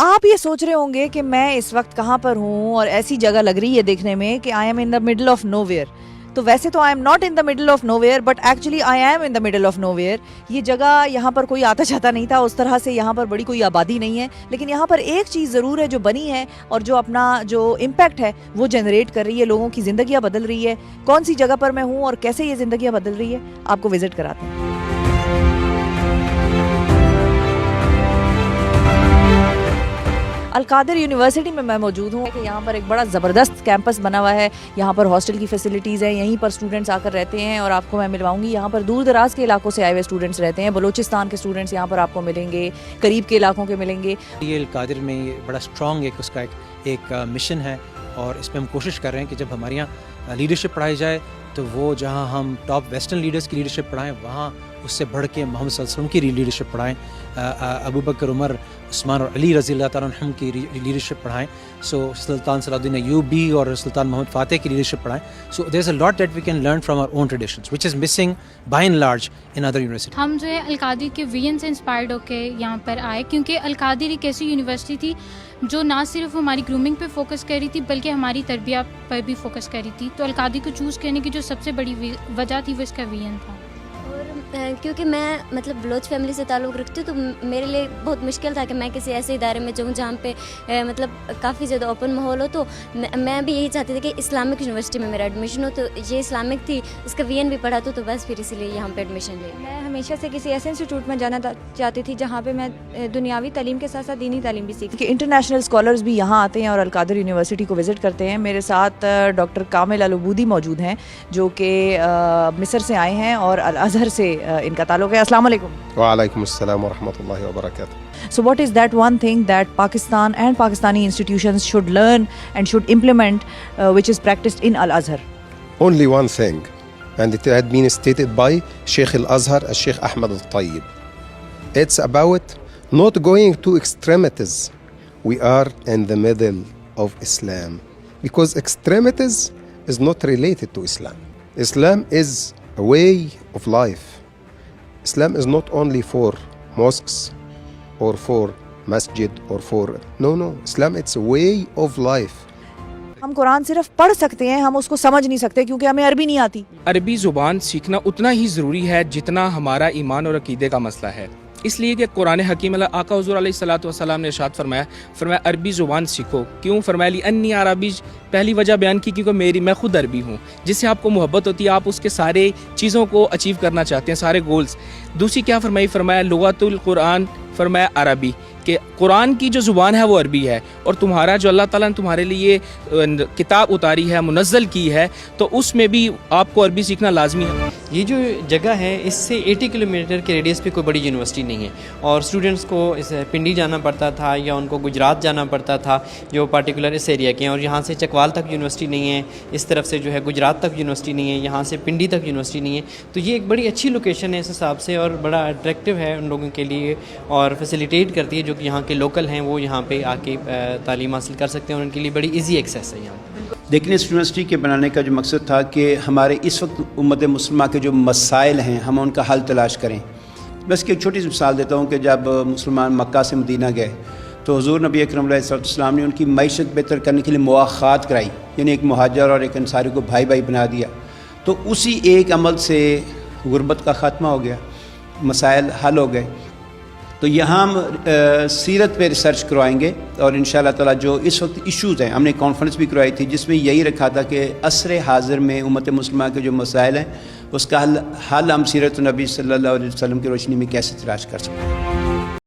آپ یہ سوچ رہے ہوں گے کہ میں اس وقت کہاں پر ہوں اور ایسی جگہ لگ رہی ہے دیکھنے میں کہ I am in the middle of nowhere. تو ویسے تو I am not in the middle of nowhere but actually I am in the middle of nowhere. یہ جگہ یہاں پر کوئی آتا جاتا نہیں تھا اس طرح سے, یہاں پر بڑی کوئی آبادی نہیں ہے, لیکن یہاں پر ایک چیز ضرور ہے جو بنی ہے اور جو اپنا جو امپیکٹ ہے وہ جنریٹ کر رہی ہے, لوگوں کی زندگیاں بدل رہی ہے. کون سی جگہ پر میں ہوں اور کیسے یہ زندگیاں بدل رہی ہے آپ کو وزٹ کراتے ہیں. القادر یونیورسٹی میں موجود ہوں کہ یہاں پر ایک بڑا زبردست کیمپس بنا ہوا ہے. یہاں پر ہاسٹل کی فیسلٹیز ہیں, یہیں پر اسٹوڈنٹس آ کر رہتے ہیں اور آپ کو میں ملواؤں گی. یہاں پر دور دراز کے علاقوں سے آئے ہوئے اسٹوڈنٹس رہتے ہیں, بلوچستان کے اسٹوڈنٹس یہاں پر آپ کو ملیں گے, قریب کے علاقوں کے ملیں گے. یہ القادر میں بڑا اسٹرانگ اس کا ایک مشن ہے اور اس میں ہم کوشش کر رہے ہیں کہ جب ہمارے یہاں لیڈرشپ پڑھائی جائے تو وہ جہاں ہم ٹاپ ویسٹرن لیڈرز کی لیڈرشپ پڑھائیں وہاں اس سے بڑھ کے محمد صلی اللہ علیہ وسلم کی لیڈرشپ پڑھائیں, ابو بکر, عمر, عثمان اور علی رضی اللہ تعالیٰ عنہم کی لیڈرشپ پڑھائیں. سو سلطان صلاح الدین ایوبی اور سلطان محمد فاتح کی لیڈرشپ پڑھائیں. So there is a lot that we can learn from our own traditions which is missing by and large in other university. ہم جو ہے القادر کے ویژن سے انسپائرڈ ہو کے یہاں پر آئے, کیونکہ القادر ایک ایسی یونیورسٹی تھی جو نہ صرف ہماری گرومنگ پہ فوکس کر رہی تھی بلکہ ہماری تربیت پر بھی فوکس کر رہی تھی. تو القادر کو چوز کرنے کی جو سب سے بڑی وجہ تھی وہ اس کا ویژن تھا. کیونکہ میں بلوچ فیملی سے تعلق رکھتی ہوں تو میرے لیے بہت مشکل تھا کہ میں کسی ایسے ادارے میں جاؤں جہاں پہ کافی زیادہ اوپن ماحول ہو. تو میں بھی یہی چاہتی تھی کہ اسلامک یونیورسٹی میں میرا ایڈمیشن ہو, تو یہ اسلامک تھی, اس کا وی این بھی پڑھا تو بس پھر اسی لیے یہاں پہ ایڈمیشن لے. میں ہمیشہ سے کسی ایسے انسٹیٹیوٹ میں جانا چاہتی تھی جہاں پہ میں دنیاوی تعلیم کے ساتھ ساتھ دینی تعلیم بھی سیکھ. کہ انٹرنیشنل اسکالرز بھی یہاں آتے ہیں اور القادر یونیورسٹی کو وزٹ کرتے ہیں. میرے ساتھ ڈاکٹر کامل العبودی موجود ہیں جو کہ مصر سے آئے ہیں اور الازہر سے ان کا تعلق ہے. السلام علیکم. وعلیکم السلام ورحمۃ اللہ وبرکاتہ. So what is that one thing that Pakistan and Pakistani institutions should learn and should implement which is practiced in Al-Azhar? Only one thing, and it had been stated by Sheikh Al-Azhar, Sheikh Ahmad Al-Tayyib. It's about not going to extremities. We are in the middle of Islam because extremities is not related to Islam. Islam is a way of life. Islam is not only for mosques or for masjid or for no Islam it's a way of life. ہم قرآن صرف پڑھ سکتے ہیں, ہم اس کو سمجھ نہیں سکتے کیونکہ ہمیں عربی نہیں آتی. عربی زبان سیکھنا اتنا ہی ضروری ہے جتنا ہمارا ایمان اور عقیدے کا مسئلہ ہے. اس لیے کہ قرآن حکیم آقا حضور علیہ الصلوۃ والسلام نے ارشاد فرمایا عربی زبان سیکھو. کیوں فرمایا لی انی عربی, پہلی وجہ بیان کی کیونکہ میں خود عربی ہوں. جس سے آپ کو محبت ہوتی ہے, آپ اس کے سارے چیزوں کو اچیو کرنا چاہتے ہیں, سارے گولز. دوسری کیا فرمایا لغت القرآن, فرمایا عربی, کہ قرآن کی جو زبان ہے وہ عربی ہے اور تمہارا جو اللہ تعالیٰ نے تمہارے لیے کتاب اتاری ہے, منزل کی ہے, تو اس میں بھی آپ کو عربی سیکھنا لازمی ہے. یہ جو جگہ ہے اس سے 80 کلومیٹر کے ریڈیس پہ کوئی بڑی یونیورسٹی نہیں ہے اور اسٹوڈنٹس کو پنڈی جانا پڑتا تھا یا ان کو گجرات جانا پڑتا تھا جو پارٹیکولر اس ایریا کے ہیں, اور یہاں سے چکوال تک یونیورسٹی نہیں ہے, اس طرف سے جو ہے گجرات تک یونیورسٹی نہیں ہے, یہاں سے پنڈی تک یونیورسٹی نہیں ہے. تو یہ ایک بڑی اچھی لوکیشن ہے اس حساب سے اور بڑا اٹریکٹیو ہے ان لوگوں کے لیے اور فیسیلیٹیٹ کرتی ہے جو کہ یہاں کے لوکل ہیں وہ یہاں پہ آ کے تعلیم حاصل کر سکتے ہیں اور ان کے لیے بڑی ایزی ایکسیس ہے یہاں. لیکن اس یونیورسٹی کے بنانے کا جو مقصد تھا کہ ہمارے اس وقت امت مسلمہ کے جو مسائل ہیں ہم ان کا حل تلاش کریں. بس کہ ایک چھوٹی سی مثال دیتا ہوں کہ جب مسلمان مکہ سے مدینہ گئے تو حضور نبی اکرم علیہ السلام نے ان کی معیشت بہتر کرنے کے لیے مواخات کرائی, یعنی ایک مہاجر اور ایک انصاری کو بھائی بھائی بنا دیا. تو اسی ایک عمل سے غربت کا خاتمہ ہو گیا, مسائل حل ہو گئے. تو یہاں ہم سیرت پہ ریسرچ کروائیں گے اور انشاءاللہ تعالیٰ جو اس وقت ایشوز ہیں, ہم نے کانفرنس بھی کروائی تھی جس میں یہی رکھا تھا کہ عصر حاضر میں امت مسلمہ کے جو مسائل ہیں اس کا حل ہم سیرت النبی صلی اللہ علیہ وسلم کی روشنی میں کیسے تلاش کر سکتے ہیں.